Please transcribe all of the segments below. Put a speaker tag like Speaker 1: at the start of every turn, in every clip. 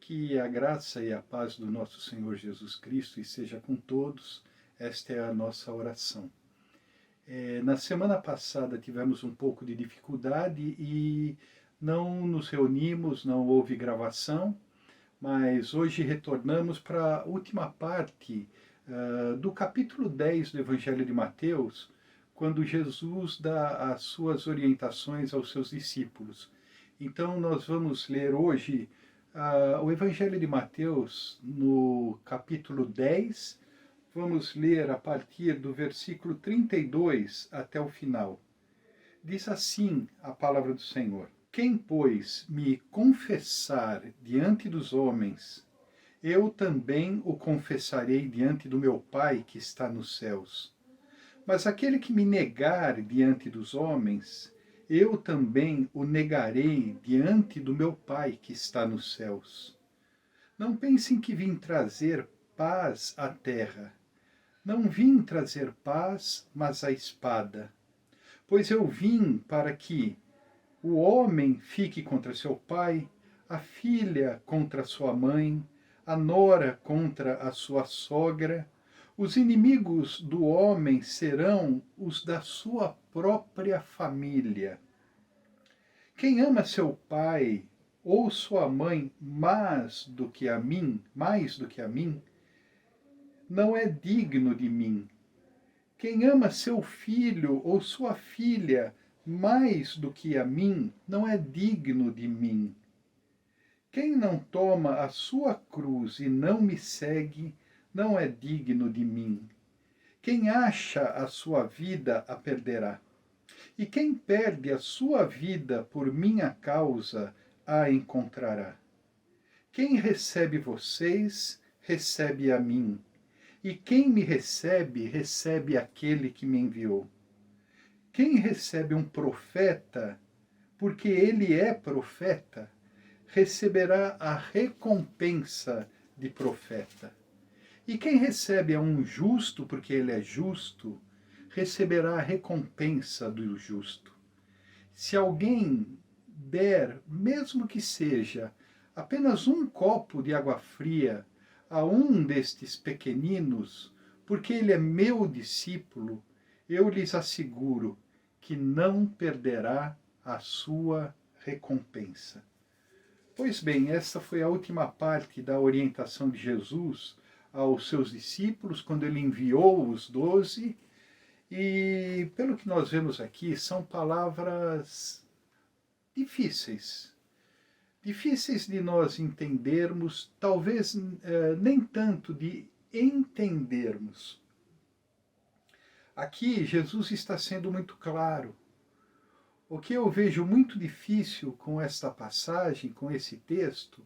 Speaker 1: Que a graça e a paz do nosso Senhor Jesus Cristo esteja com todos. Esta é a nossa oração. Na semana passada tivemos um pouco de dificuldade e não nos reunimos, não houve gravação, mas hoje retornamos para a última parte do capítulo 10 do Evangelho de Mateus, quando Jesus dá as suas orientações aos seus discípulos. Então nós vamos ler hoje o Evangelho de Mateus, no capítulo 10, vamos ler a partir do versículo 32 até o final. Diz assim a palavra do Senhor: Quem, pois, me confessar diante dos homens, eu também o confessarei diante do meu Pai que está nos céus. Mas aquele que me negar diante dos homens, eu também o negarei diante do meu Pai que está nos céus. Não pensem que vim trazer paz à terra. Não vim trazer paz, mas a espada. Pois eu vim para que o homem fique contra seu pai, a filha contra sua mãe, a nora contra a sua sogra. Os inimigos do homem serão os da sua própria família. Quem ama seu pai ou sua mãe mais do que a mim, não é digno de mim. Quem ama seu filho ou sua filha mais do que a mim, não é digno de mim. Quem não toma a sua cruz e não me segue, não é digno de mim. Quem acha a sua vida, a perderá. E quem perde a sua vida por minha causa, a encontrará. Quem recebe vocês, recebe a mim. E quem me recebe, recebe aquele que me enviou. Quem recebe um profeta, porque ele é profeta, receberá a recompensa de profeta. E quem recebe a um justo, porque ele é justo, receberá a recompensa do justo. Se alguém der, mesmo que seja apenas um copo de água fria a um destes pequeninos, porque ele é meu discípulo, eu lhes asseguro que não perderá a sua recompensa. Pois bem, esta foi a última parte da orientação de Jesus aos seus discípulos, quando ele enviou os 12, e pelo que nós vemos aqui, são palavras difíceis de nós entendermos, talvez nem tanto de entendermos. Aqui Jesus está sendo muito claro. O que eu vejo muito difícil com esta passagem, com esse texto,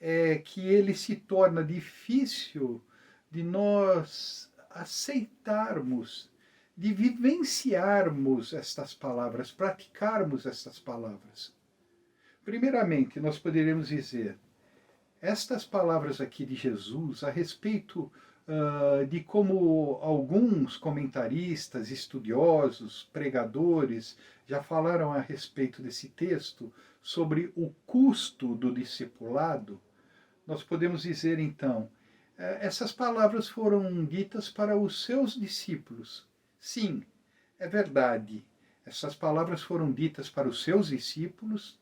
Speaker 1: é que ele se torna difícil de nós aceitarmos, de vivenciarmos estas palavras, praticarmos estas palavras. Primeiramente, nós poderíamos dizer, estas palavras aqui de Jesus a respeito de como alguns comentaristas, estudiosos, pregadores já falaram a respeito desse texto sobre o custo do discipulado, nós podemos dizer então, essas palavras foram ditas para os seus discípulos. Sim, é verdade, essas palavras foram ditas para os seus discípulos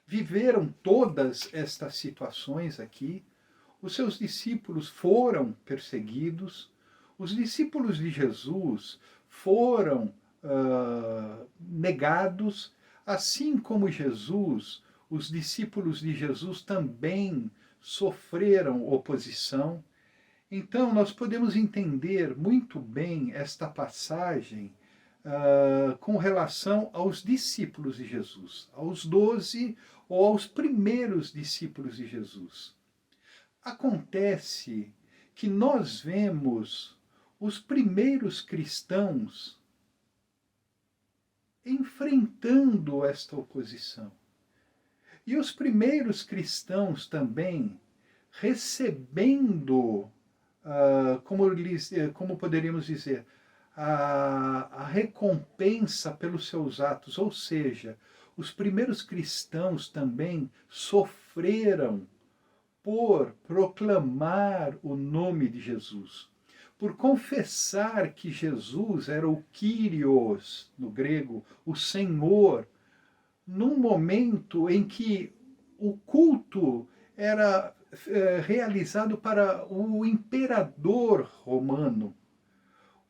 Speaker 1: viveram todas estas situações aqui, os seus discípulos foram perseguidos, os discípulos de Jesus foram negados, assim como Jesus, os discípulos de Jesus também sofreram oposição. Então nós podemos entender muito bem esta passagem com relação aos discípulos de Jesus, aos 12 ou aos primeiros discípulos de Jesus. Acontece que nós vemos os primeiros cristãos enfrentando esta oposição. E os primeiros cristãos também recebendo, como poderíamos dizer, a recompensa pelos seus atos, ou seja, os primeiros cristãos também sofreram por proclamar o nome de Jesus, por confessar que Jesus era o Kyrios, no grego, o Senhor, num momento em que o culto era realizado para o imperador romano.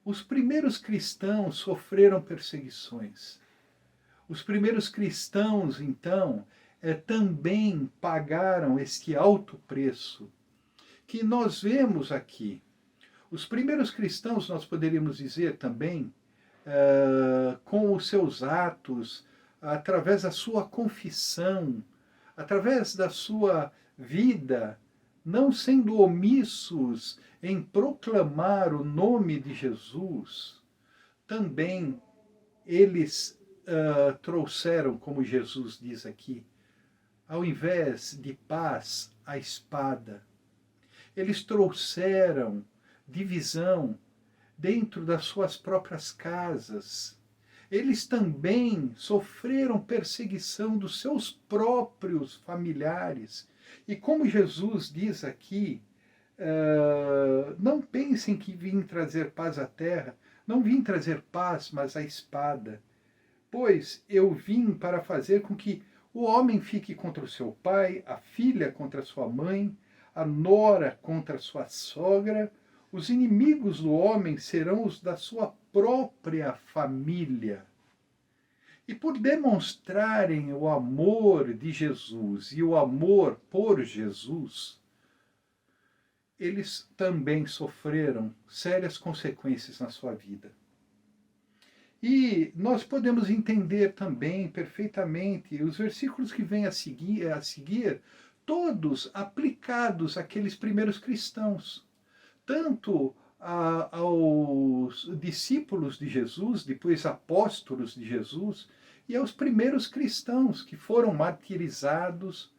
Speaker 1: Os primeiros cristãos sofreram perseguições. Os primeiros cristãos, então, também pagaram este alto preço que nós vemos aqui. Os primeiros cristãos, nós poderíamos dizer também, com os seus atos, através da sua confissão, através da sua vida, não sendo omissos em proclamar o nome de Jesus, também eles trouxeram, como Jesus diz aqui, ao invés de paz, a espada. Eles trouxeram divisão dentro das suas próprias casas. Eles também sofreram perseguição dos seus próprios familiares. E como Jesus diz aqui, não pensem que vim trazer paz à terra, não vim trazer paz, mas a espada. Pois eu vim para fazer com que o homem fique contra o seu pai, a filha contra a sua mãe, a nora contra a sua sogra. Os inimigos do homem serão os da sua própria família. E por demonstrarem o amor de Jesus e o amor por Jesus, eles também sofreram sérias consequências na sua vida. E nós podemos entender também perfeitamente os versículos que vêm a seguir, todos aplicados àqueles primeiros cristãos, tanto aos discípulos de Jesus, depois apóstolos de Jesus, e aos primeiros cristãos que foram martirizados.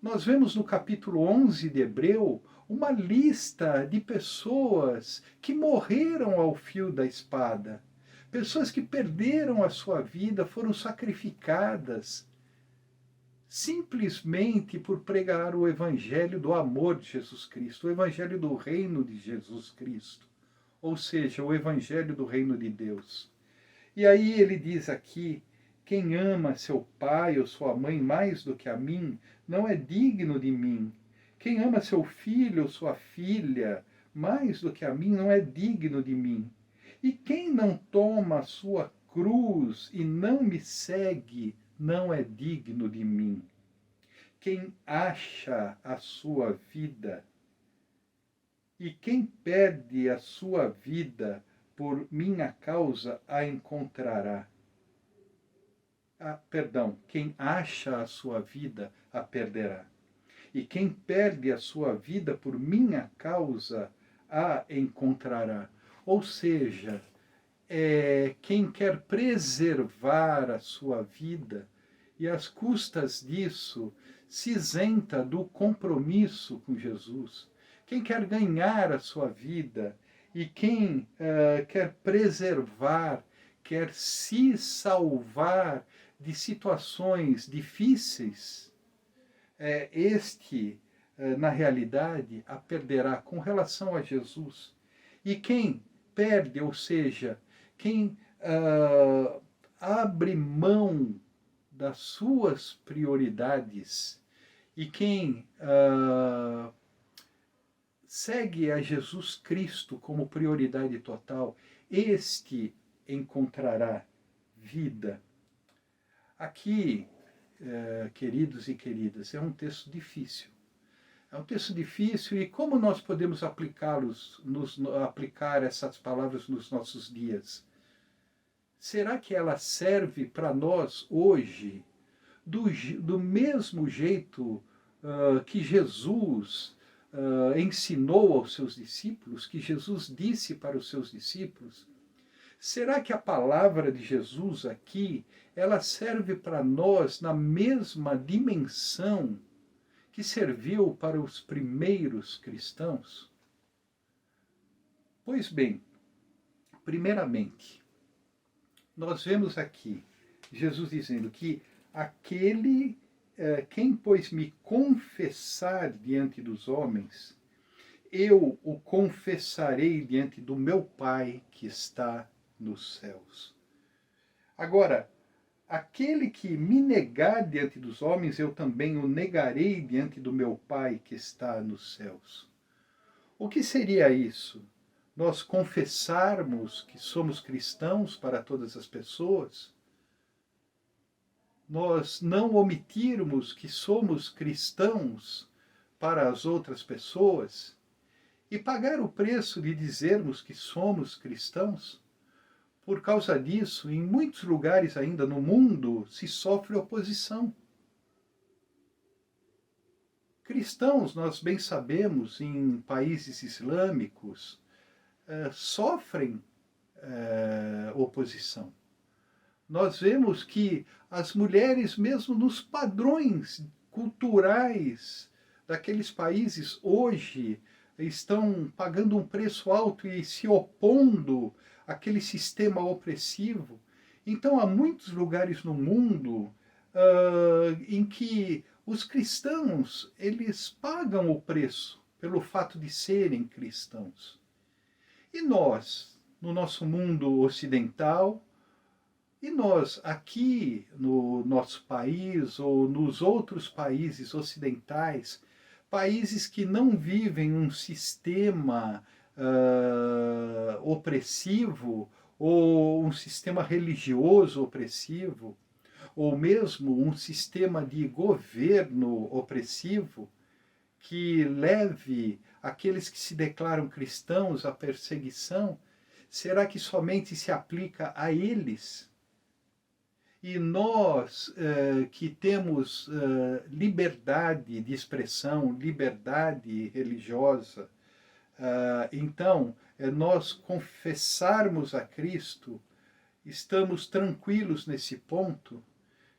Speaker 1: Nós vemos no capítulo 11 de Hebreu uma lista de pessoas que morreram ao fio da espada. Pessoas que perderam a sua vida, foram sacrificadas, simplesmente por pregar o evangelho do amor de Jesus Cristo, o evangelho do reino de Jesus Cristo, ou seja, o evangelho do reino de Deus. E aí ele diz aqui, quem ama seu pai ou sua mãe mais do que a mim, não é digno de mim. Quem ama seu filho ou sua filha mais do que a mim, não é digno de mim. E quem não toma a sua cruz e não me segue, não é digno de mim. Quem acha a sua vida e quem perde a sua vida por minha causa a encontrará. Quem acha a sua vida a perderá. E quem perde a sua vida por minha causa a encontrará. Ou seja, quem quer preservar a sua vida e às custas disso se isenta do compromisso com Jesus. Quem quer ganhar a sua vida e quem quer preservar, quer se salvar de situações difíceis, na realidade, a perderá com relação a Jesus. E quem perde, ou seja, quem abre mão das suas prioridades e quem segue a Jesus Cristo como prioridade total, este encontrará vida. Aqui, queridos e queridas, é um texto difícil. É um texto difícil e como nós podemos aplicar essas palavras nos nossos dias? Será que ela serve para nós hoje do mesmo jeito que Jesus ensinou aos seus discípulos, que Jesus disse para os seus discípulos? Será que a palavra de Jesus aqui, ela serve para nós na mesma dimensão que serviu para os primeiros cristãos? Pois bem, primeiramente, nós vemos aqui Jesus dizendo que quem, pois, me confessar diante dos homens, eu o confessarei diante do meu Pai que está nos céus. Agora, aquele que me negar diante dos homens, eu também o negarei diante do meu Pai que está nos céus. O que seria isso? Nós confessarmos que somos cristãos para todas as pessoas? Nós não omitirmos que somos cristãos para as outras pessoas? E pagar o preço de dizermos que somos cristãos? Por causa disso, em muitos lugares ainda no mundo, se sofre oposição. Cristãos, nós bem sabemos, em países islâmicos, sofrem oposição. Nós vemos que as mulheres, mesmo nos padrões culturais daqueles países, hoje estão pagando um preço alto e se opondo àquele sistema opressivo. Então, há muitos lugares no mundo em que os cristãos, eles pagam o preço pelo fato de serem cristãos. E nós, no nosso mundo ocidental, e nós aqui no nosso país ou nos outros países ocidentais, países que não vivem um sistema opressivo ou um sistema religioso opressivo, ou mesmo um sistema de governo opressivo que leve aqueles que se declaram cristãos à perseguição, será que somente se aplica a eles? E nós que temos liberdade de expressão, liberdade religiosa, então, nós confessarmos a Cristo, estamos tranquilos nesse ponto?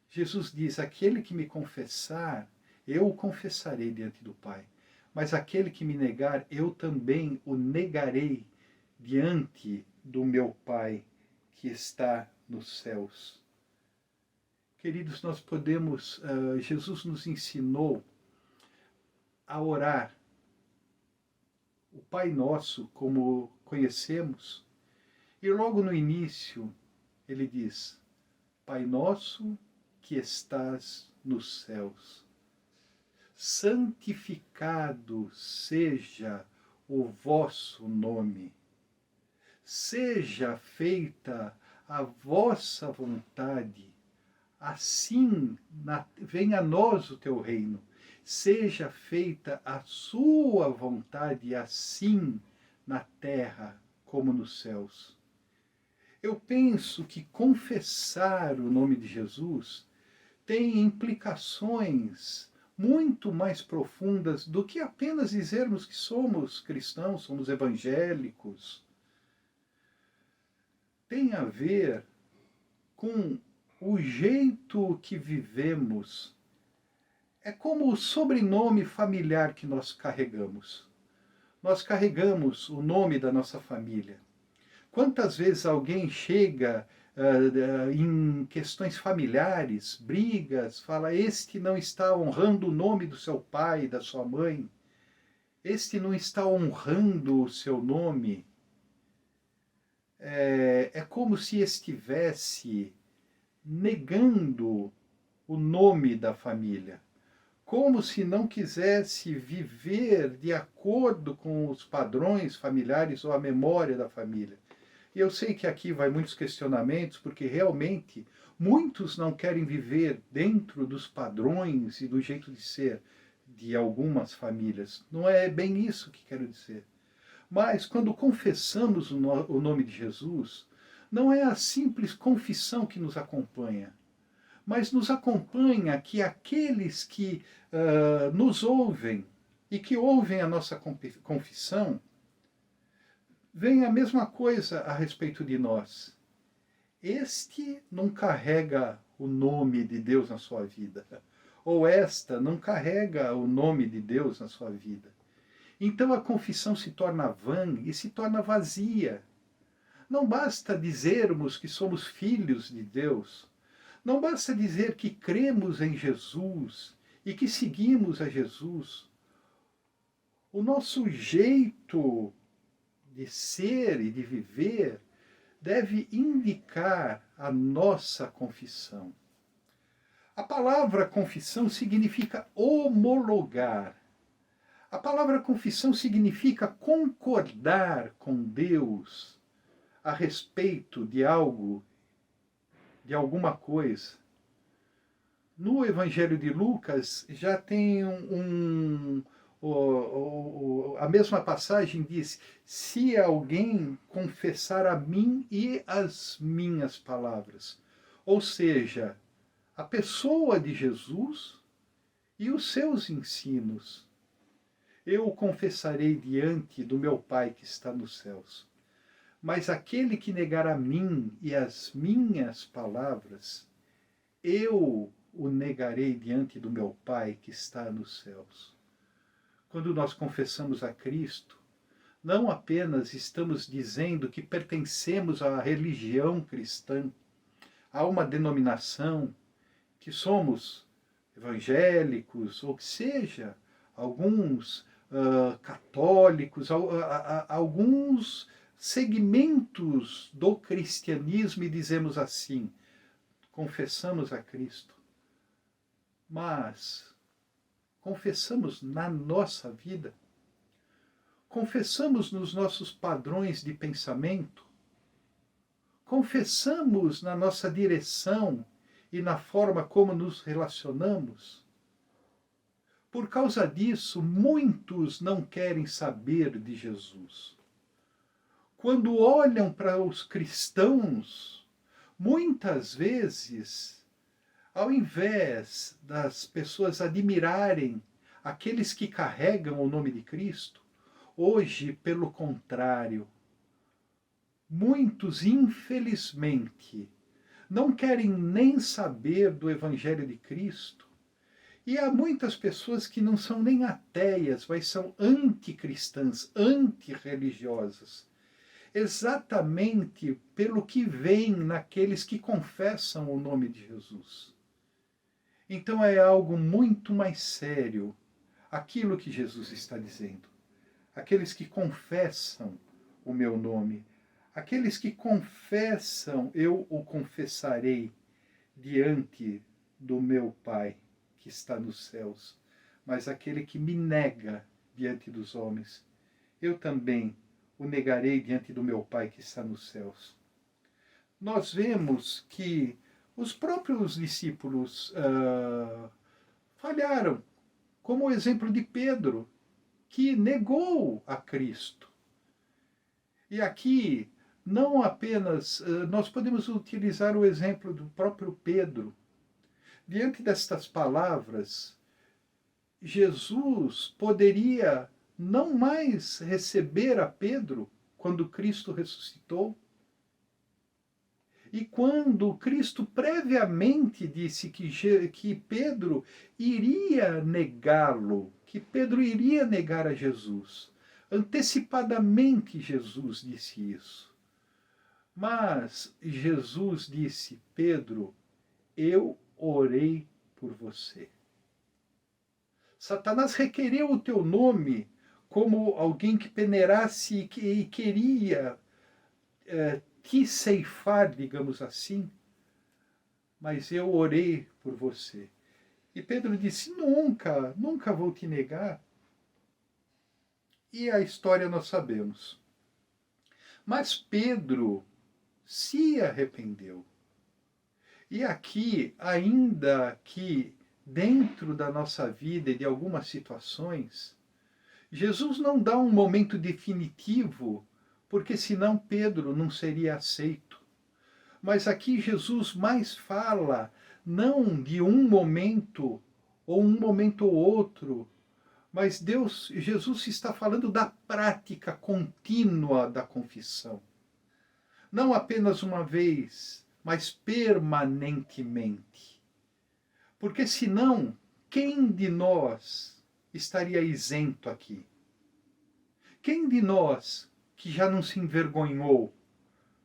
Speaker 1: Jesus diz, aquele que me confessar, eu o confessarei diante do Pai. Mas aquele que me negar, eu também o negarei diante do meu Pai que está nos céus. Queridos, nós podemos, Jesus nos ensinou a orar o Pai Nosso, como conhecemos, e logo no início ele diz, Pai Nosso que estás nos céus, santificado seja o vosso nome, seja feita a vossa vontade, assim venha a nós o teu reino, seja feita a sua vontade, assim na terra como nos céus. Eu penso que confessar o nome de Jesus tem implicações muito mais profundas do que apenas dizermos que somos cristãos, somos evangélicos. Tem a ver com o jeito que vivemos. É como o sobrenome familiar que nós carregamos. Nós carregamos o nome da nossa família. Quantas vezes alguém chega em questões familiares, brigas, fala, este não está honrando o nome do seu pai, da sua mãe, este não está honrando o seu nome. É como se estivesse negando o nome da família, como se não quisesse viver de acordo com os padrões familiares ou a memória da família. E eu sei que aqui vai muitos questionamentos, porque realmente muitos não querem viver dentro dos padrões e do jeito de ser de algumas famílias. Não é bem isso que quero dizer. Mas quando confessamos o nome de Jesus, não é a simples confissão que nos acompanha, mas nos acompanha que aqueles que nos ouvem e que ouvem a nossa confissão, vem a mesma coisa a respeito de nós. Este não carrega o nome de Deus na sua vida, ou esta não carrega o nome de Deus na sua vida. Então a confissão se torna vã e se torna vazia. Não basta dizermos que somos filhos de Deus, Não basta dizer que cremos em Jesus e que seguimos a Jesus. O nosso jeito de ser e de viver deve indicar a nossa confissão. A palavra confissão significa homologar. A palavra confissão significa concordar com Deus a respeito de algo, de alguma coisa. No Evangelho de Lucas já tem a mesma passagem diz: se alguém confessar a mim e as minhas palavras. Ou seja, a pessoa de Jesus e os seus ensinos. Eu o confessarei diante do meu Pai que está nos céus. Mas aquele que negar a mim e as minhas palavras, eu o negarei diante do meu Pai que está nos céus. Quando nós confessamos a Cristo, não apenas estamos dizendo que pertencemos à religião cristã, a uma denominação, que somos evangélicos, ou que seja, alguns católicos, alguns segmentos do cristianismo e dizemos assim, confessamos a Cristo, mas confessamos na nossa vida, confessamos nos nossos padrões de pensamento, confessamos na nossa direção e na forma como nos relacionamos. Por causa disso, muitos não querem saber de Jesus. Quando olham para os cristãos, muitas vezes, ao invés das pessoas admirarem aqueles que carregam o nome de Cristo, hoje, pelo contrário, muitos, infelizmente, não querem nem saber do Evangelho de Cristo. E há muitas pessoas que não são nem ateias, mas são anticristãs, antirreligiosas. Exatamente pelo que vem naqueles que confessam o nome de Jesus. Então é algo muito mais sério aquilo que Jesus está dizendo. Aqueles que confessam o meu nome, aqueles que confessam, eu o confessarei diante do meu Pai que está nos céus. Mas aquele que me nega diante dos homens, eu também o negarei diante do meu Pai que está nos céus. Nós vemos que os próprios discípulos falharam, como o exemplo de Pedro, que negou a Cristo. E aqui, não apenas, nós podemos utilizar o exemplo do próprio Pedro. Diante destas palavras, Jesus poderia não mais receber a Pedro quando Cristo ressuscitou. E quando Cristo previamente disse que Pedro iria negá-lo, que Pedro iria negar a Jesus. Antecipadamente Jesus disse isso. Mas Jesus disse, Pedro, eu orei por você. Satanás requereu o teu nome como alguém que peneirasse e queria te ceifar, digamos assim, mas eu orei por você. E Pedro disse, nunca, nunca vou te negar. E a história nós sabemos. Mas Pedro se arrependeu. E aqui, ainda que dentro da nossa vida e de algumas situações, Jesus não dá um momento definitivo, porque senão Pedro não seria aceito. Mas aqui Jesus mais fala, não de um momento ou outro, mas Jesus está falando da prática contínua da confissão. Não apenas uma vez, mas permanentemente. Porque senão, quem de nós estaria isento aqui? Quem de nós que já não se envergonhou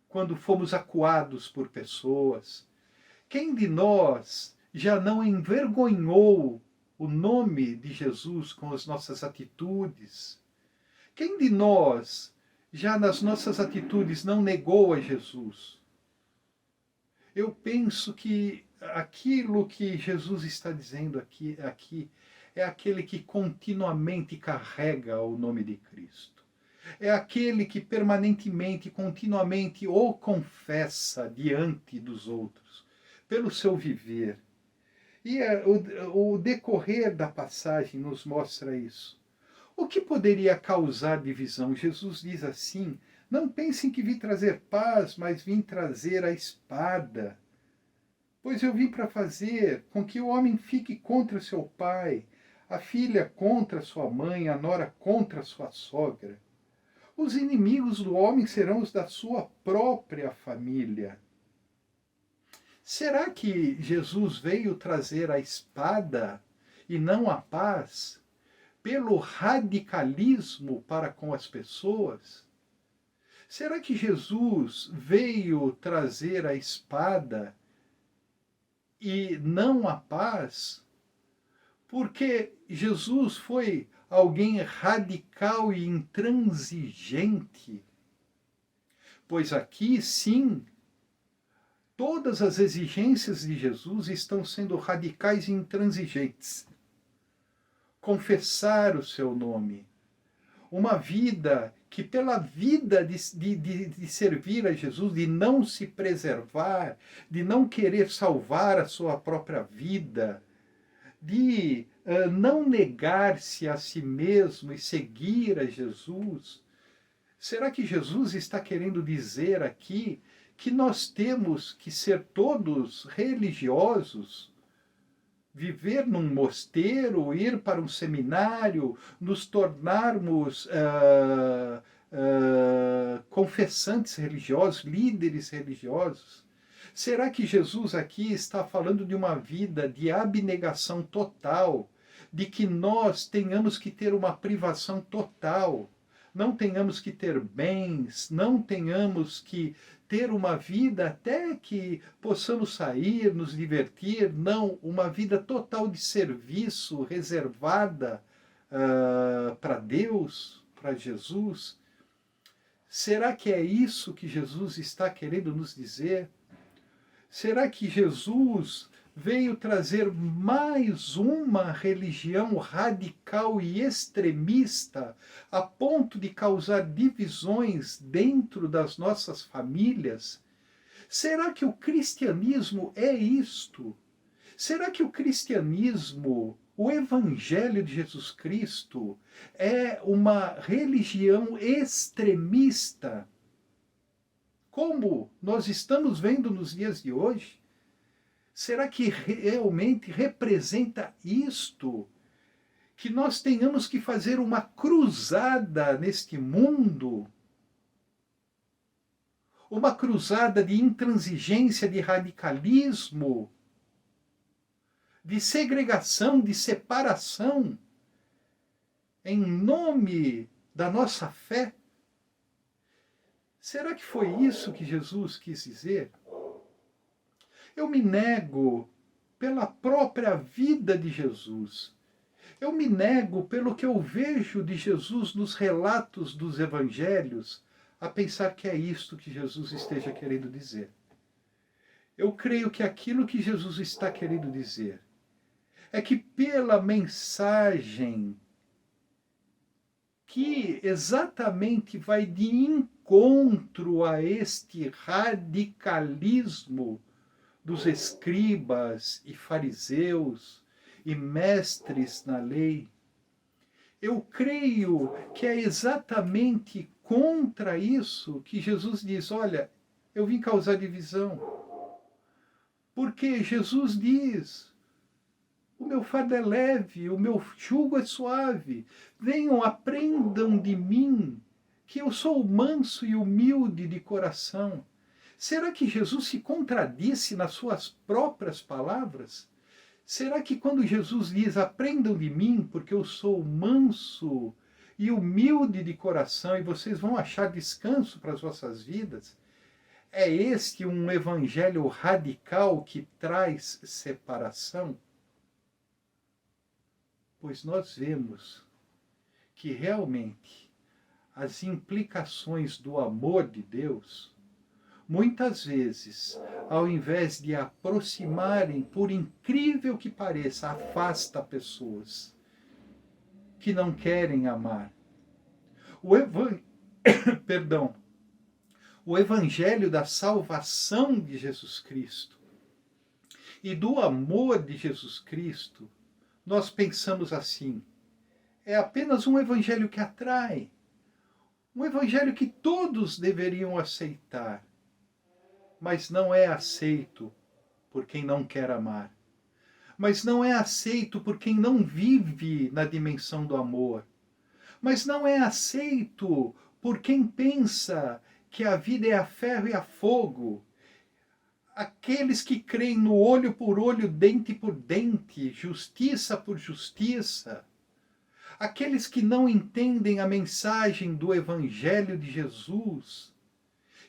Speaker 1: quando fomos acuados por pessoas? Quem de nós já não envergonhou o nome de Jesus com as nossas atitudes? Quem de nós já nas nossas atitudes não negou a Jesus? Eu penso que aquilo que Jesus está dizendo aqui é aquele que continuamente carrega o nome de Cristo. É aquele que permanentemente, continuamente o confessa diante dos outros, pelo seu viver. E o decorrer da passagem nos mostra isso. O que poderia causar divisão? Jesus diz assim: não pensem que vim trazer paz, mas vim trazer a espada. Pois eu vim para fazer com que o homem fique contra seu pai, a filha contra sua mãe, a nora contra sua sogra. Os inimigos do homem serão os da sua própria família. Será que Jesus veio trazer a espada e não a paz pelo radicalismo para com as pessoas? Será que Jesus veio trazer a espada e não a paz? Porque Jesus foi alguém radical e intransigente? Pois aqui, sim, todas as exigências de Jesus estão sendo radicais e intransigentes. Confessar o seu nome. Uma vida que, pela vida de servir a Jesus, de não se preservar, de não querer salvar a sua própria vida, de não negar-se a si mesmo e seguir a Jesus. Será que Jesus está querendo dizer aqui que nós temos que ser todos religiosos, viver num mosteiro, ir para um seminário, nos tornarmos confessantes religiosos, líderes religiosos? Será que Jesus aqui está falando de uma vida de abnegação total, de que nós tenhamos que ter uma privação total, não tenhamos que ter bens, não tenhamos que ter uma vida até que possamos sair, nos divertir, não, uma vida total de serviço, reservada para Deus, para Jesus? Será que é isso que Jesus está querendo nos dizer? Será que Jesus veio trazer mais uma religião radical e extremista a ponto de causar divisões dentro das nossas famílias? Será que o cristianismo é isto? Será que o cristianismo, o Evangelho de Jesus Cristo, é uma religião extremista, como nós estamos vendo nos dias de hoje? Será que realmente representa isto? Que nós tenhamos que fazer uma cruzada neste mundo? Uma cruzada de intransigência, de radicalismo, de segregação, de separação, em nome da nossa fé? Será que foi isso que Jesus quis dizer? Eu me nego pela própria vida de Jesus. Eu me nego pelo que eu vejo de Jesus nos relatos dos evangelhos, a pensar que é isto que Jesus esteja querendo dizer. Eu creio que aquilo que Jesus está querendo dizer é que pela mensagem que exatamente vai de encontro a este radicalismo dos escribas e fariseus e mestres na lei, eu creio que é exatamente contra isso que Jesus diz: olha, eu vim causar divisão. Porque Jesus diz: o meu fardo é leve, o meu jugo é suave. Venham, aprendam de mim, que eu sou manso e humilde de coração. Será que Jesus se contradisse nas suas próprias palavras? Será que quando Jesus diz: aprendam de mim, porque eu sou manso e humilde de coração, e vocês vão achar descanso para as vossas vidas, É este um evangelho radical que traz separação? Pois nós vemos que realmente as implicações do amor de Deus, muitas vezes, ao invés de aproximarem, por incrível que pareça, afasta pessoas que não querem amar. Perdão. O evangelho da salvação de Jesus Cristo e do amor de Jesus Cristo, nós pensamos assim: é apenas um evangelho que atrai, um evangelho que todos deveriam aceitar, mas não é aceito por quem não quer amar, mas não é aceito por quem não vive na dimensão do amor, mas não é aceito por quem pensa que a vida é a ferro e a fogo. Aqueles que creem no olho por olho, dente por dente, justiça por justiça. Aqueles que não entendem a mensagem do Evangelho de Jesus,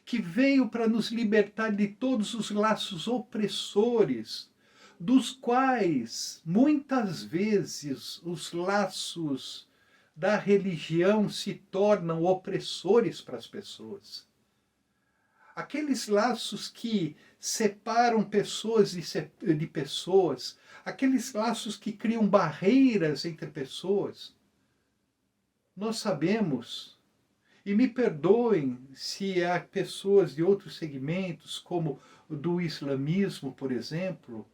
Speaker 1: que veio para nos libertar de todos os laços opressores, dos quais, muitas vezes, os laços da religião se tornam opressores para as pessoas. Aqueles laços que separam pessoas de pessoas, aqueles laços que criam barreiras entre pessoas. Nós sabemos, e me perdoem se há pessoas de outros segmentos, como do islamismo, por exemplo,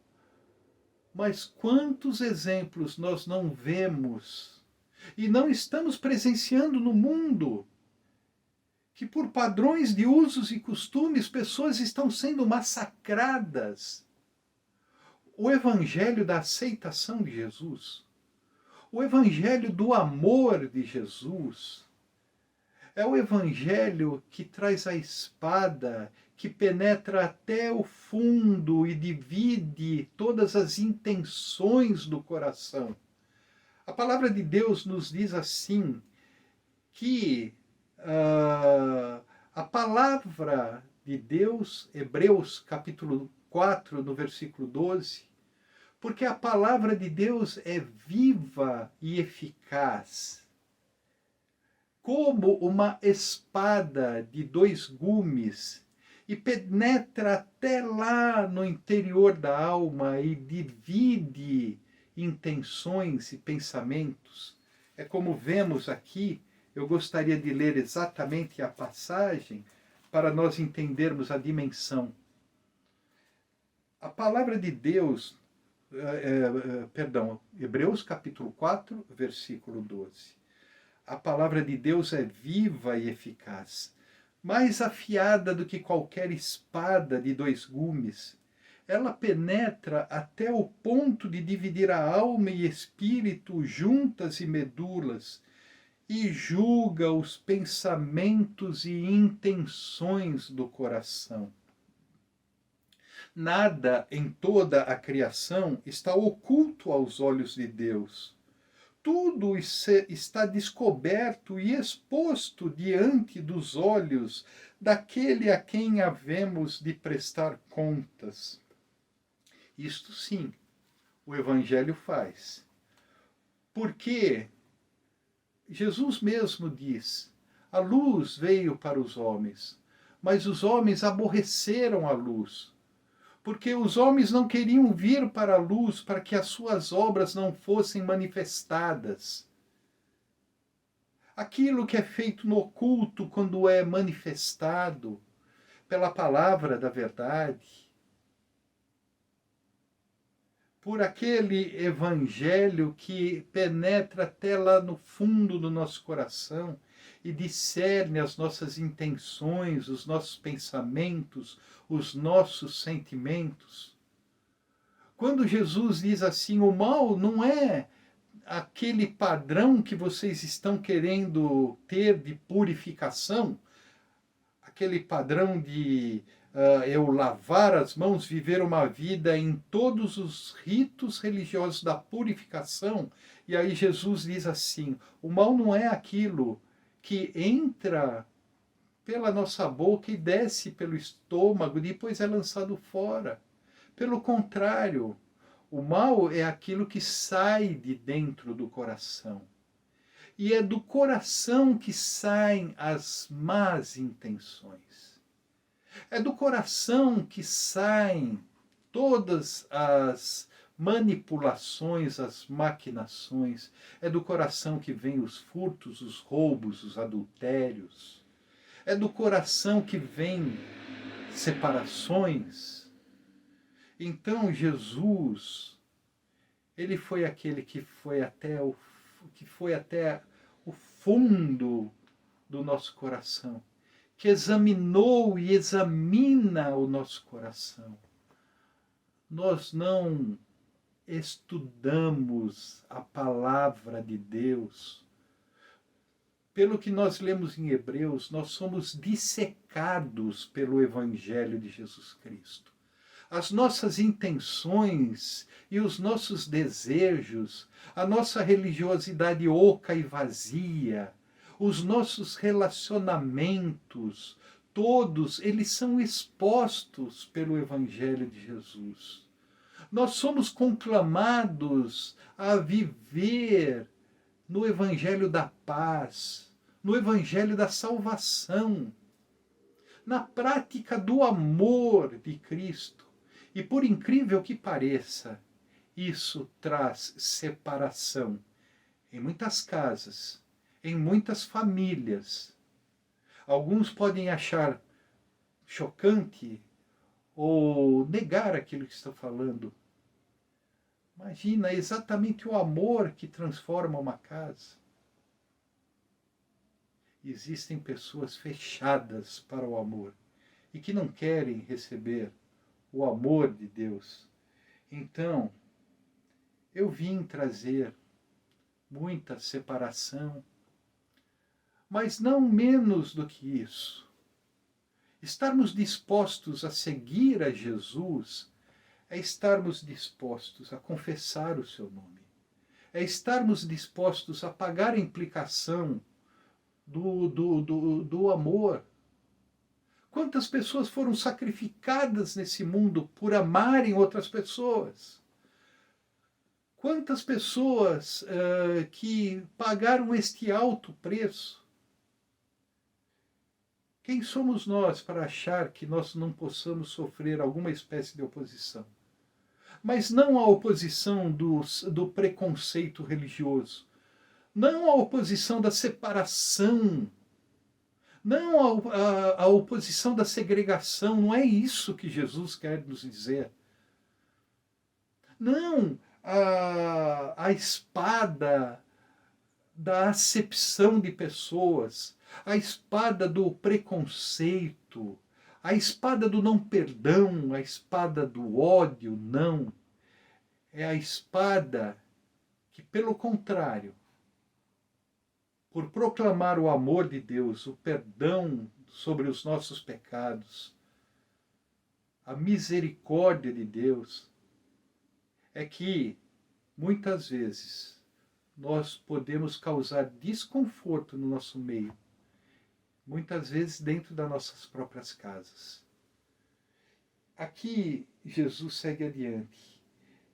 Speaker 1: mas quantos exemplos nós não vemos e não estamos presenciando no mundo, que por padrões de usos e costumes pessoas estão sendo massacradas. O evangelho da aceitação de Jesus, o evangelho do amor de Jesus, é o evangelho que traz a espada, que penetra até o fundo e divide todas as intenções do coração. A palavra de Deus nos diz assim, que a palavra de Deus, Hebreus capítulo 4, no versículo 12, porque a palavra de Deus é viva e eficaz, como uma espada de 2 gumes, e penetra até lá no interior da alma e divide intenções e pensamentos. É como vemos aqui. Eu gostaria de ler exatamente a passagem para nós entendermos a dimensão. A palavra de Deus, Hebreus capítulo 4, versículo 12. A palavra de Deus é viva e eficaz, mais afiada do que qualquer espada de 2 gumes. Ela penetra até o ponto de dividir a alma e espírito, juntas e medulas, e julga os pensamentos e intenções do coração. Nada em toda a criação está oculto aos olhos de Deus. Tudo está descoberto e exposto diante dos olhos daquele a quem havemos de prestar contas. Isto sim, o Evangelho faz. Porque Jesus mesmo diz: a luz veio para os homens, mas os homens aborreceram a luz, porque os homens não queriam vir para a luz para que as suas obras não fossem manifestadas. Aquilo que é feito no oculto, quando é manifestado pela palavra da verdade, por aquele evangelho que penetra até lá no fundo do nosso coração e discerne as nossas intenções, os nossos pensamentos, os nossos sentimentos. Quando Jesus diz assim, o mal não é aquele padrão que vocês estão querendo ter de purificação, aquele padrão de eu lavar as mãos, viver uma vida em todos os ritos religiosos da purificação. E aí Jesus diz assim, o mal não é aquilo que entra pela nossa boca e desce pelo estômago, depois é lançado fora. Pelo contrário, o mal é aquilo que sai de dentro do coração. E é do coração que saem as más intenções. É do coração que saem todas as manipulações, as maquinações. É do coração que vêm os furtos, os roubos, os adultérios. É do coração que vêm separações. Então Jesus, ele foi aquele que foi até o fundo do nosso coração, que examinou e examina o nosso coração. Nós não estudamos a palavra de Deus. Pelo que nós lemos em Hebreus, nós somos dissecados pelo Evangelho de Jesus Cristo. As nossas intenções e os nossos desejos, a nossa religiosidade oca e vazia, os nossos relacionamentos, todos eles são expostos pelo Evangelho de Jesus. Nós somos conclamados a viver no Evangelho da paz, no Evangelho da salvação, na prática do amor de Cristo. E por incrível que pareça, isso traz separação em muitas casas, em muitas famílias. Alguns podem achar chocante ou negar aquilo que estou falando. Imagina, é exatamente o amor que transforma uma casa. Existem pessoas fechadas para o amor e que não querem receber o amor de Deus. Então, eu vim trazer muita separação, mas não menos do que isso. Estarmos dispostos a seguir a Jesus é estarmos dispostos a confessar o seu nome. É estarmos dispostos a pagar a implicação do amor. Quantas pessoas foram sacrificadas nesse mundo por amarem outras pessoas? Quantas pessoas que pagaram este alto preço? Quem somos nós para achar que nós não possamos sofrer alguma espécie de oposição? Mas não a oposição do preconceito religioso, não a oposição da separação, não a oposição da segregação, não é isso que Jesus quer nos dizer. Não a espada da acepção de pessoas, a espada do preconceito, a espada do não perdão, a espada do ódio, não. É a espada que, pelo contrário, por proclamar o amor de Deus, o perdão sobre os nossos pecados, a misericórdia de Deus, é que, muitas vezes, nós podemos causar desconforto no nosso meio, muitas vezes dentro das nossas próprias casas. Aqui, Jesus segue adiante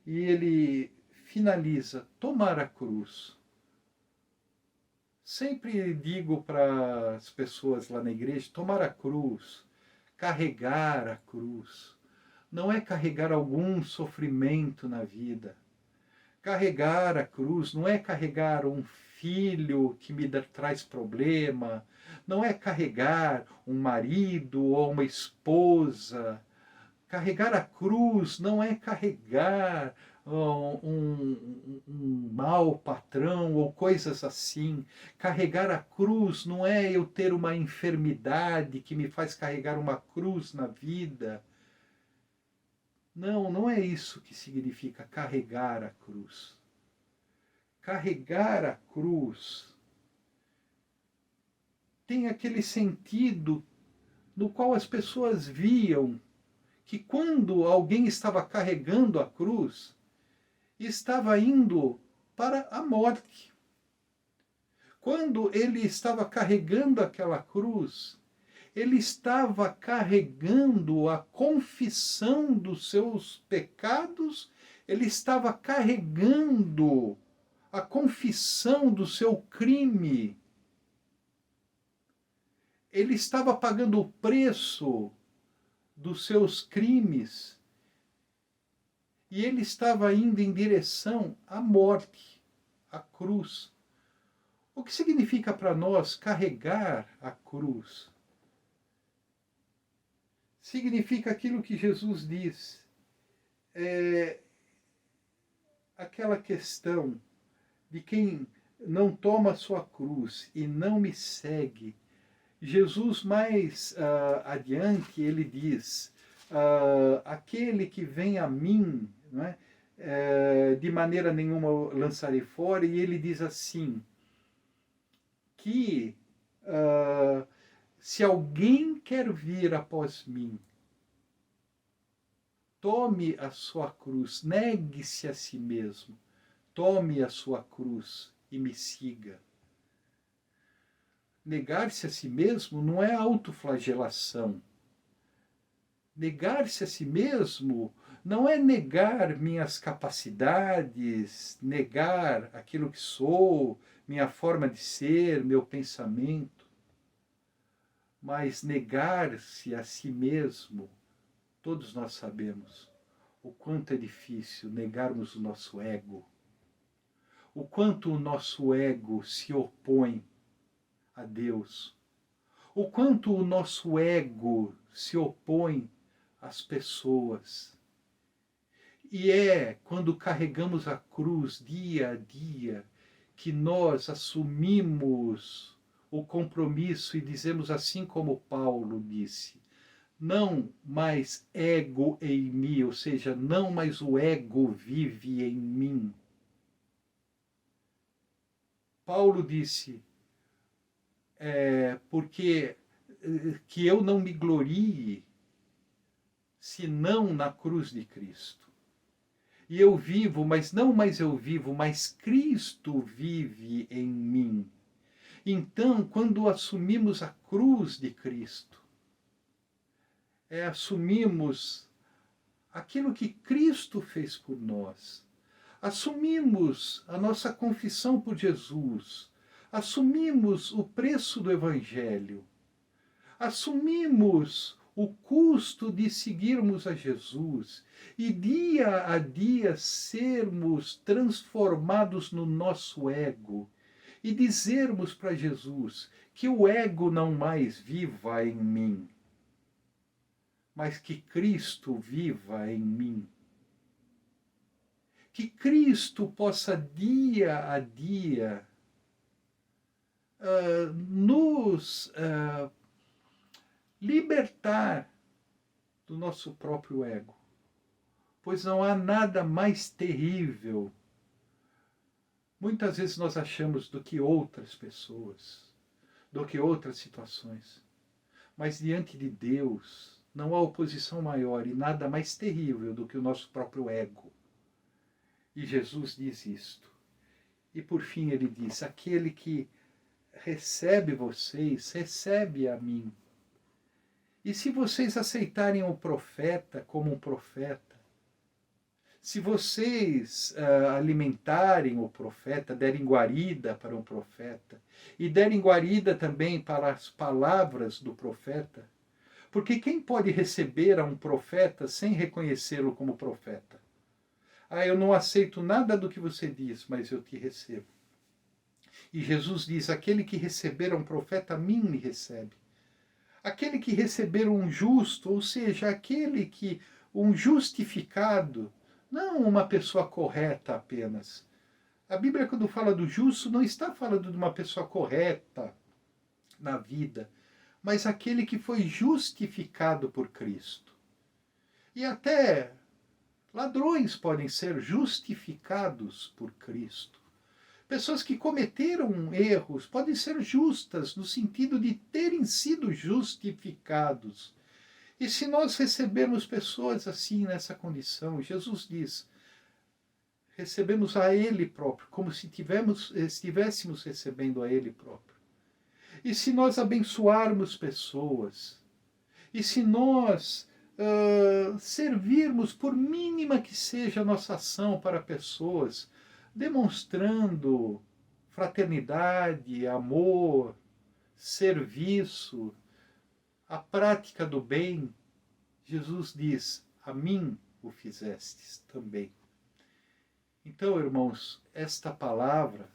Speaker 1: e ele finaliza: tomar a cruz. Sempre digo para as pessoas lá na igreja: tomar a cruz, carregar a cruz. Não é carregar algum sofrimento na vida. Carregar a cruz não é carregar um filho que me traz problema, não é carregar um marido ou uma esposa. Carregar a cruz não é carregar um mau patrão ou coisas assim. Carregar a cruz não é eu ter uma enfermidade que me faz carregar uma cruz na vida. Não, não é isso que significa carregar a cruz. Carregar a cruz tem aquele sentido no qual as pessoas viam que quando alguém estava carregando a cruz, estava indo para a morte. Quando ele estava carregando aquela cruz, ele estava carregando a confissão dos seus pecados, ele estava carregando a confissão do seu crime. Ele estava pagando o preço dos seus crimes. E ele estava indo em direção à morte, à cruz. O que significa para nós carregar a cruz? Significa aquilo que Jesus diz. Aquela questão de quem não toma a sua cruz e não me segue. Jesus mais adiante, ele diz, aquele que vem a mim, não é? De maneira nenhuma lançarei fora, e ele diz assim, que se alguém quer vir após mim, tome a sua cruz, negue-se a si mesmo, tome a sua cruz e me siga. Negar-se a si mesmo não é autoflagelação. Negar-se a si mesmo não é negar minhas capacidades, negar aquilo que sou, minha forma de ser, meu pensamento. Mas negar-se a si mesmo, todos nós sabemos o quanto é difícil negarmos o nosso ego, o quanto o nosso ego se opõe a Deus, o quanto o nosso ego se opõe às pessoas. E é quando carregamos a cruz dia a dia que nós assumimos o compromisso e dizemos assim como Paulo disse, não mais ego em mim, ou seja, não mais o ego vive em mim. Paulo disse, porque que eu não me glorie senão na cruz de Cristo. E eu vivo, mas não mais eu vivo, mas Cristo vive em mim. Então, quando assumimos a cruz de Cristo, assumimos aquilo que Cristo fez por nós. Assumimos a nossa confissão por Jesus. Assumimos o preço do Evangelho. Assumimos o custo de seguirmos a Jesus e dia a dia sermos transformados no nosso ego e dizermos para Jesus que o ego não mais viva em mim, mas que Cristo viva em mim. Que Cristo possa dia a dia nos libertar do nosso próprio ego. Pois não há nada mais terrível, muitas vezes nós achamos, do que outras pessoas, do que outras situações. Mas diante de Deus não há oposição maior e nada mais terrível do que o nosso próprio ego. E Jesus diz isto. E por fim ele diz, aquele que recebe vocês, recebe a mim. E se vocês aceitarem o profeta como um profeta, se vocês alimentarem o profeta, derem guarida para um profeta, e derem guarida também para as palavras do profeta, porque quem pode receber a um profeta sem reconhecê-lo como profeta? Eu não aceito nada do que você diz, mas eu te recebo. E Jesus diz, aquele que receber um profeta, a mim me recebe. Aquele que receber um justo, ou seja, aquele que, um justificado, não uma pessoa correta apenas. A Bíblia, quando fala do justo, não está falando de uma pessoa correta na vida, mas aquele que foi justificado por Cristo. E até ladrões podem ser justificados por Cristo. Pessoas que cometeram erros podem ser justas no sentido de terem sido justificados. E se nós recebermos pessoas assim nessa condição, Jesus diz, recebemos a Ele próprio, como se estivéssemos recebendo a Ele próprio. e se nós abençoarmos pessoas, e se nós servirmos, por mínima que seja a nossa ação para pessoas, demonstrando fraternidade, amor, serviço, a prática do bem, Jesus diz: a mim o fizestes também. Então, irmãos, esta palavra,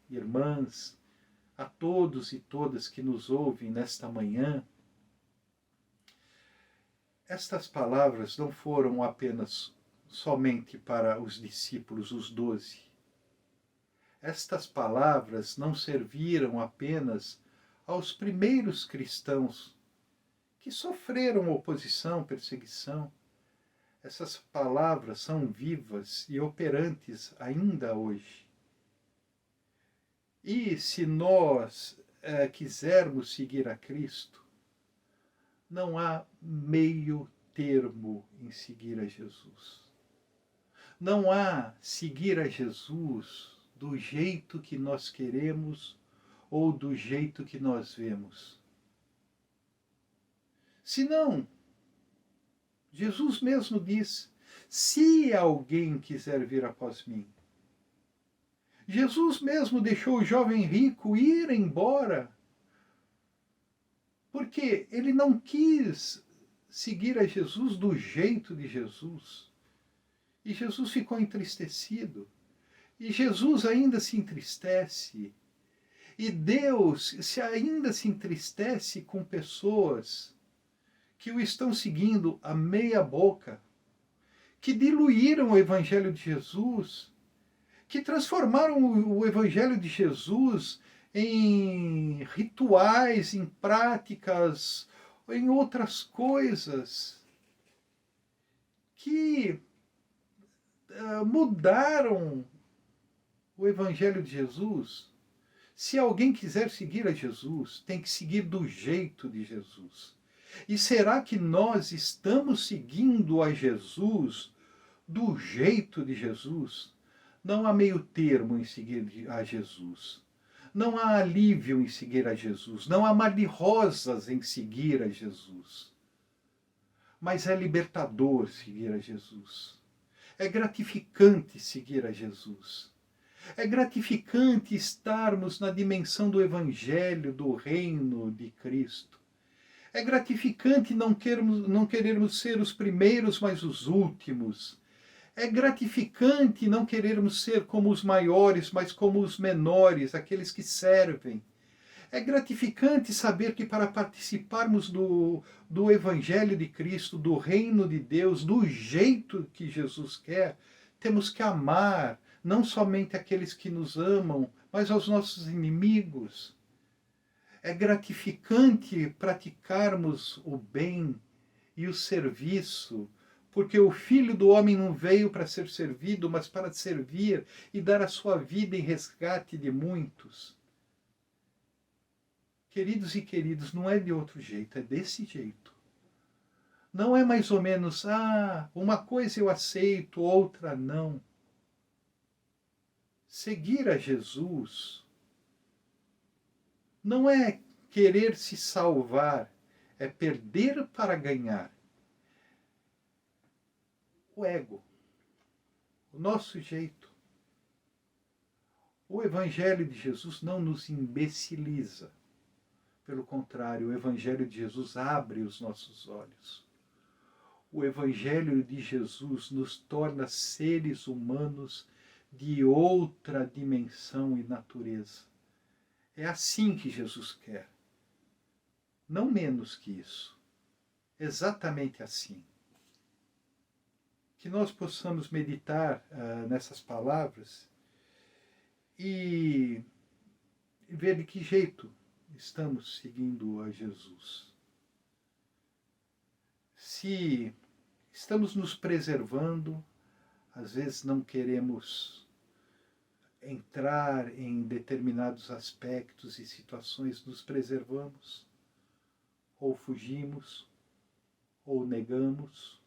Speaker 1: irmãs, a todos e todas que nos ouvem nesta manhã, estas palavras não foram apenas somente para os discípulos, os 12. Estas palavras não serviram apenas aos primeiros cristãos que sofreram oposição, perseguição. Essas palavras são vivas e operantes ainda hoje. E se nós quisermos seguir a Cristo, não há meio termo em seguir a Jesus. Não há seguir a Jesus do jeito que nós queremos ou do jeito que nós vemos. Senão, Jesus mesmo diz: se alguém quiser vir após mim. Jesus mesmo deixou o jovem rico ir embora, porque ele não quis seguir a Jesus do jeito de Jesus. E Jesus ficou entristecido. E Jesus ainda se entristece. E Deus ainda se entristece com pessoas que o estão seguindo a meia boca, que diluíram o Evangelho de Jesus, que transformaram o Evangelho de Jesus em rituais, em práticas, em outras coisas, que mudaram o Evangelho de Jesus. Se alguém quiser seguir a Jesus, tem que seguir do jeito de Jesus. E será que nós estamos seguindo a Jesus do jeito de Jesus? Não há meio termo em seguir a Jesus. Não há alívio em seguir a Jesus. Não há mar de rosas em seguir a Jesus. Mas é libertador seguir a Jesus. É gratificante seguir a Jesus. É gratificante estarmos na dimensão do Evangelho, do reino de Cristo. É gratificante não querermos ser os primeiros, mas os últimos. É gratificante não querermos ser como os maiores, mas como os menores, aqueles que servem. É gratificante saber que para participarmos do Evangelho de Cristo, do reino de Deus, do jeito que Jesus quer, temos que amar não somente aqueles que nos amam, mas aos nossos inimigos. É gratificante praticarmos o bem e o serviço, porque o Filho do Homem não veio para ser servido, mas para servir e dar a sua vida em resgate de muitos. Queridos e queridos, não é de outro jeito, é desse jeito. Não é mais ou menos, uma coisa eu aceito, outra não. Seguir a Jesus não é querer se salvar, é perder para ganhar. O ego, o nosso jeito. O Evangelho de Jesus não nos imbeciliza. Pelo contrário, o Evangelho de Jesus abre os nossos olhos. O Evangelho de Jesus nos torna seres humanos de outra dimensão e natureza. É assim que Jesus quer. Não menos que isso. Exatamente assim. Que nós possamos meditar nessas palavras e ver de que jeito estamos seguindo a Jesus. Se estamos nos preservando, às vezes não queremos entrar em determinados aspectos e situações, nos preservamos, ou fugimos, ou negamos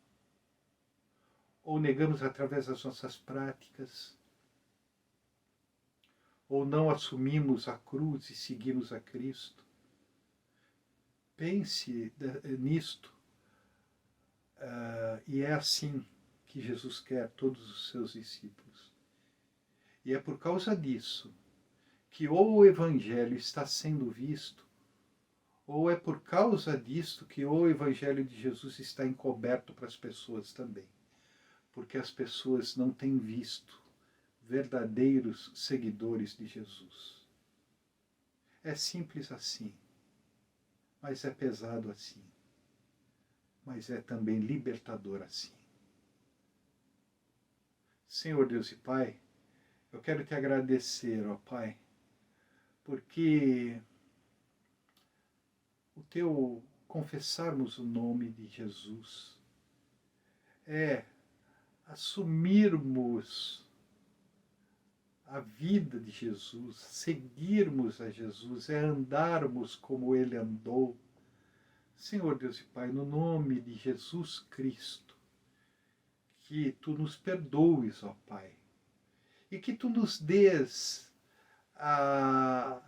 Speaker 1: através das nossas práticas, ou não assumimos a cruz e seguimos a Cristo. Pense nisto, e é assim que Jesus quer todos os seus discípulos. E é por causa disso que ou o Evangelho está sendo visto, ou é por causa disto que o Evangelho de Jesus está encoberto para as pessoas também. Porque as pessoas não têm visto verdadeiros seguidores de Jesus. É simples assim, mas é pesado assim, mas é também libertador assim. Senhor Deus e Pai, eu quero te agradecer, ó Pai, porque o teu confessarmos o nome de Jesus é assumirmos a vida de Jesus, seguirmos a Jesus, é andarmos como ele andou. Senhor Deus e Pai, no nome de Jesus Cristo, que tu nos perdoes, ó Pai, e que tu nos dês a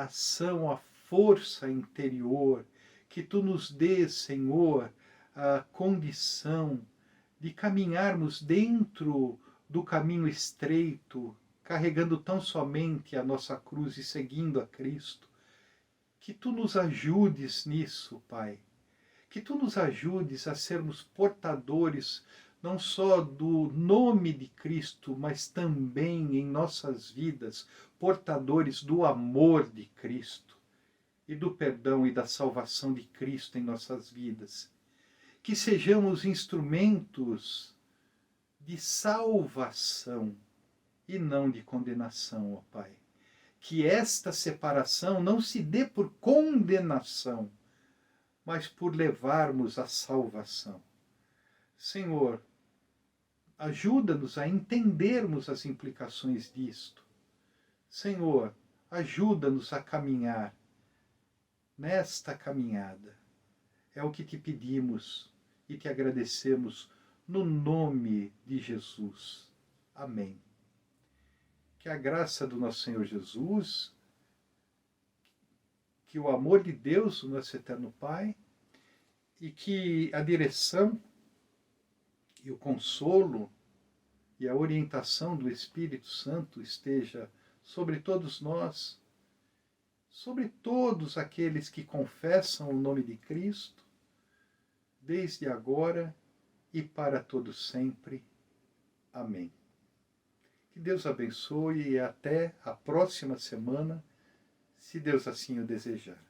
Speaker 1: ação, a força interior, que tu nos dês, Senhor, a condição de caminharmos dentro do caminho estreito, carregando tão somente a nossa cruz e seguindo a Cristo. Que tu nos ajudes nisso, Pai. Que tu nos ajudes a sermos portadores não só do nome de Cristo, mas também em nossas vidas, portadores do amor de Cristo e do perdão e da salvação de Cristo em nossas vidas. Que sejamos instrumentos de salvação e não de condenação, ó Pai. Que esta separação não se dê por condenação, mas por levarmos a salvação. Senhor, ajuda-nos a entendermos as implicações disto. Senhor, ajuda-nos a caminhar nesta caminhada. É o que te pedimos e te agradecemos no nome de Jesus. Amém. Que a graça do nosso Senhor Jesus, que o amor de Deus, o nosso eterno Pai, e que a direção e o consolo e a orientação do Espírito Santo esteja sobre todos nós, sobre todos aqueles que confessam o nome de Cristo, desde agora e para todos sempre. Amém. Que Deus abençoe e até a próxima semana, se Deus assim o desejar.